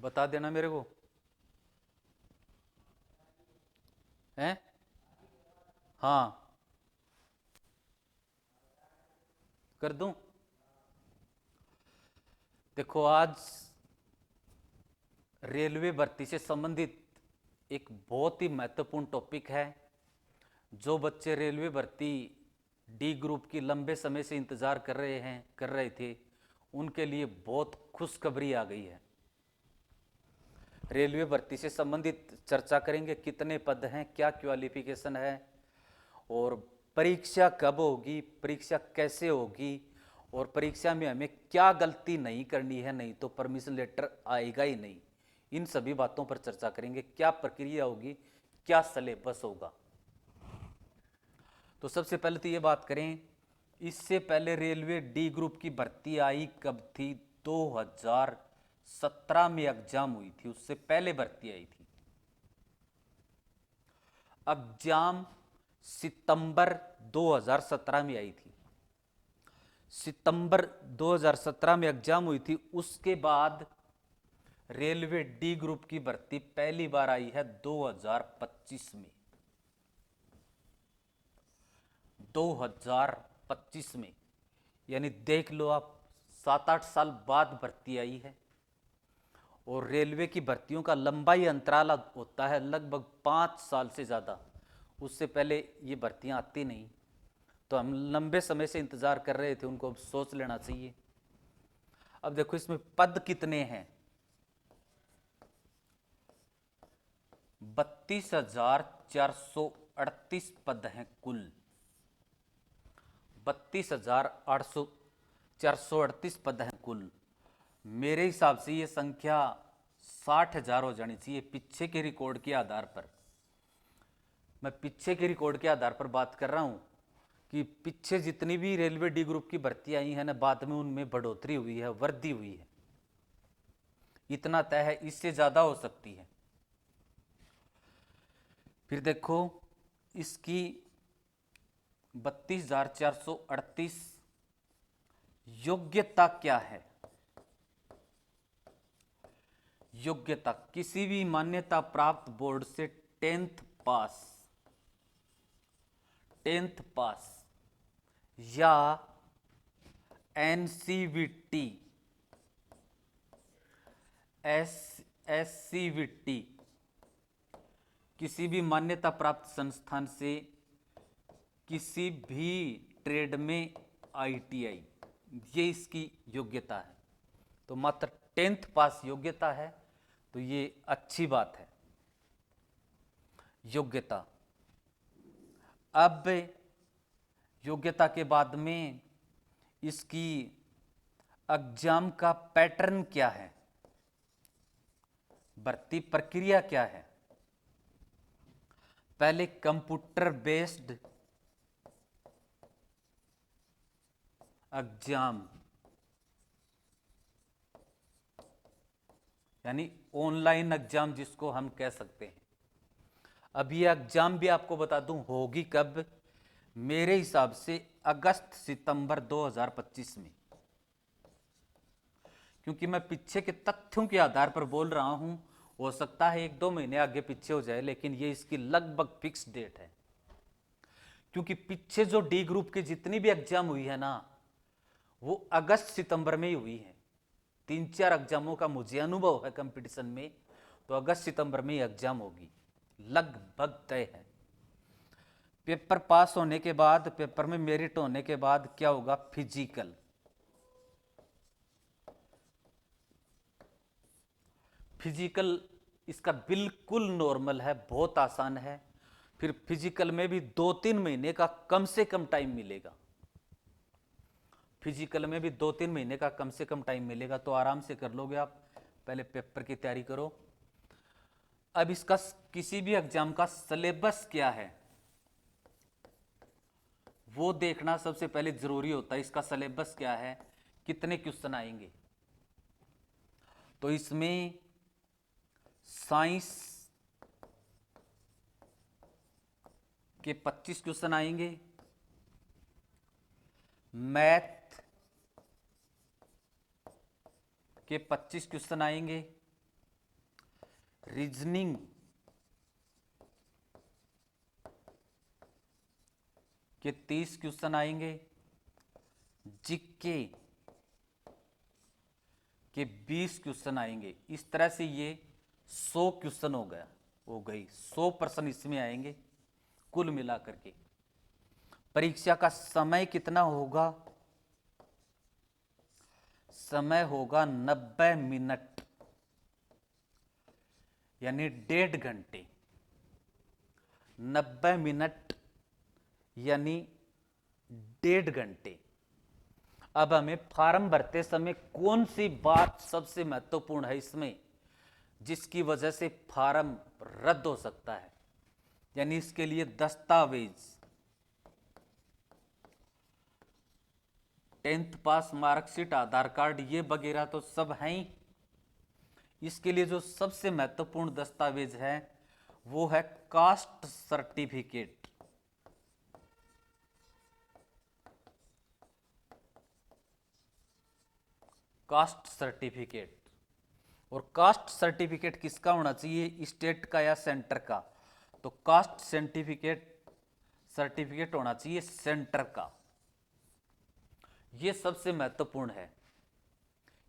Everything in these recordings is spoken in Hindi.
बता देना मेरे को। हैं? हाँ, कर दूं। देखो, आज रेलवे भर्ती से संबंधित एक बहुत ही महत्वपूर्ण टॉपिक है। जो बच्चे रेलवे भर्ती डी ग्रुप की लंबे समय से इंतज़ार कर रहे थे, उनके लिए बहुत खुशखबरी आ गई है। रेलवे भर्ती से संबंधित चर्चा करेंगे, कितने पद हैं, क्या क्वालिफिकेशन है, और परीक्षा कब होगी, परीक्षा कैसे होगी, और परीक्षा में हमें क्या गलती नहीं करनी है, नहीं तो परमिशन लेटर आएगा ही नहीं। इन सभी बातों पर चर्चा करेंगे, क्या प्रक्रिया होगी, क्या सिलेबस होगा। तो सबसे पहले तो ये बात करें, इससे पहले रेलवे डी ग्रुप की भर्ती आई कब थी? 2017 में एग्जाम हुई थी, उससे पहले भर्ती आई थी। एग्जाम सितंबर 2017 में आई थी। सितंबर 2017 में एग्जाम हुई थी। उसके बाद रेलवे डी ग्रुप की भर्ती पहली बार आई है 2025 में। 2025 में, यानी देख लो आप, 7-8 साल बाद भर्ती आई है। और रेलवे की भर्तियों का लंबाई अंतराल होता है लगभग 5 साल से ज़्यादा। उससे पहले ये भर्तियां आती नहीं। तो हम लंबे समय से इंतज़ार कर रहे थे, उनको अब सोच लेना चाहिए। अब देखो, इसमें पद कितने हैं? 32,438 पद हैं कुल। 32,438 पद हैं कुल। मेरे हिसाब से ये संख्या 60,000 हो जानी चाहिए, पीछे के रिकॉर्ड के आधार पर। मैं पीछे के रिकॉर्ड के आधार पर बात कर रहा हूं कि पीछे जितनी भी रेलवे डी ग्रुप की भर्ती आई है ना, बाद में उनमें बढ़ोतरी हुई है, वृद्धि हुई है। इतना तय है, इससे ज़्यादा हो सकती है। फिर देखो, इसकी 32,438 योग्यता क्या है? योग्यता किसी भी मान्यता प्राप्त बोर्ड से 10th पास, 10th पास या एनसीवीटी, एससीवीटी, किसी भी मान्यता प्राप्त संस्थान से किसी भी ट्रेड में आईटीआई, ये इसकी योग्यता है। तो मात्र 10th पास योग्यता है, तो ये अच्छी बात है। योग्यता। अब योग्यता के बाद में इसकी एग्जाम का पैटर्न क्या है, भर्ती प्रक्रिया क्या है? पहले कंप्यूटर बेस्ड एग्जाम, यानी ऑनलाइन एग्जाम जिसको हम कह सकते हैं। अब ये एग्जाम भी आपको बता दूं होगी कब। मेरे हिसाब से अगस्त सितंबर 2025 में, क्योंकि मैं पीछे के तथ्यों के आधार पर बोल रहा हूं। हो सकता है 1-2 महीने आगे पीछे हो जाए, लेकिन ये इसकी लगभग फिक्स डेट है। क्योंकि पीछे जो डी ग्रुप की जितनी भी एग्जाम हुई है ना, वो अगस्त सितंबर में ही हुई है। 3-4 एग्जामों का मुझे अनुभव है कंपटीशन में, तो अगस्त सितंबर में ही एग्जाम होगी, लगभग तय है। पेपर पास होने के बाद, पेपर में मेरिट होने के बाद क्या होगा? फिजिकल। फिजिकल इसका बिल्कुल नॉर्मल है, बहुत आसान है। फिर फिजिकल में भी 2-3 महीने का कम से कम टाइम मिलेगा। फिजिकल में भी 2-3 महीने का कम से कम टाइम मिलेगा, तो आराम से कर लोगे आप। पहले पेपर की तैयारी करो। अब इसका किसी भी एग्जाम का सिलेबस क्या है, वो देखना सबसे पहले जरूरी होता है। इसका सिलेबस क्या है, कितने क्वेश्चन आएंगे? तो इसमें साइंस के 25 क्वेश्चन आएंगे, मैथ के 25 क्वेश्चन आएंगे, रीजनिंग के 30 क्वेश्चन आएंगे, जीके के 20 क्वेश्चन आएंगे। इस तरह से ये 100 क्वेश्चन हो गई 100 प्रश्न इसमें आएंगे कुल मिलाकर के। परीक्षा का समय कितना होगा? समय होगा 90 मिनट, यानी 1.5 घंटे। 90 मिनट यानी 1.5 घंटे। अब हमें फॉर्म भरते समय कौन सी बात सबसे महत्वपूर्ण है इसमें, जिसकी वजह से फॉर्म रद्द हो सकता है? यानी इसके लिए दस्तावेज, 10th पास मार्कशीट, आधार कार्ड, ये वगैरह तो सब हैं ही। इसके लिए जो सबसे महत्वपूर्ण दस्तावेज है वो है कास्ट सर्टिफिकेट। Caste certificate. और कास्ट सर्टिफिकेट किसका होना चाहिए, स्टेट का या सेंटर का? तो कास्ट सर्टिफिकेट होना चाहिए सेंटर का। यह सबसे महत्वपूर्ण है।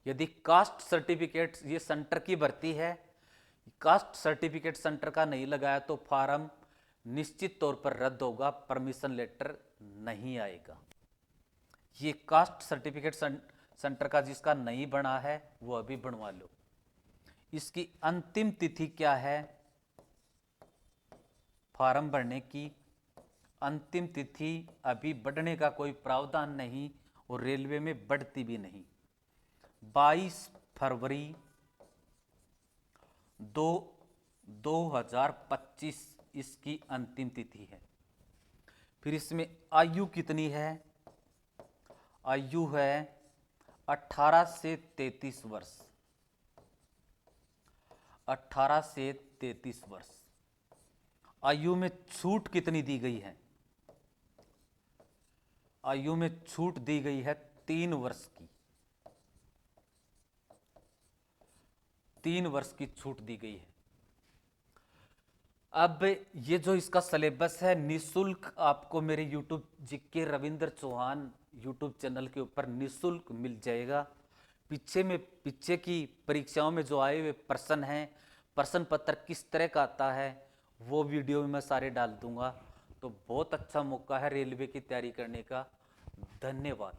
यदि कास्ट सर्टिफिकेट, ये सेंटर की भर्ती है, कास्ट सर्टिफिकेट सेंटर का नहीं लगाया तो फॉर्म निश्चित तौर पर रद्द होगा, परमिशन लेटर नहीं आएगा। ये कास्ट सर्टिफिकेट सेंटर का जिसका नहीं बना है वो अभी बनवा लो। इसकी अंतिम तिथि क्या है? फॉर्म भरने की अंतिम तिथि अभी बढ़ने का कोई प्रावधान नहीं और रेलवे में बढ़ती भी नहीं। 22 फरवरी 2025 इसकी अंतिम तिथि है। फिर इसमें आयु कितनी है? आयु है 18 से 33 वर्ष। 18 से 33 वर्ष। आयु में छूट कितनी दी गई है? आयु में छूट दी गई है 3 वर्ष की। 3 वर्ष की छूट दी गई है। अब ये जो इसका सिलेबस है निशुल्क आपको मेरे YouTube GK Ravindra Chauhan YouTube channel के ऊपर निशुल्क मिल जाएगा। पीछे की परीक्षाओं में जो आए हुए प्रश्न हैं, प्रश्न पत्र किस तरह का आता है, वो वीडियो में मैं सारे डाल दूंगा। तो बहुत अच्छा मौका है रेलवे की तैयारी करने का। धन्यवाद।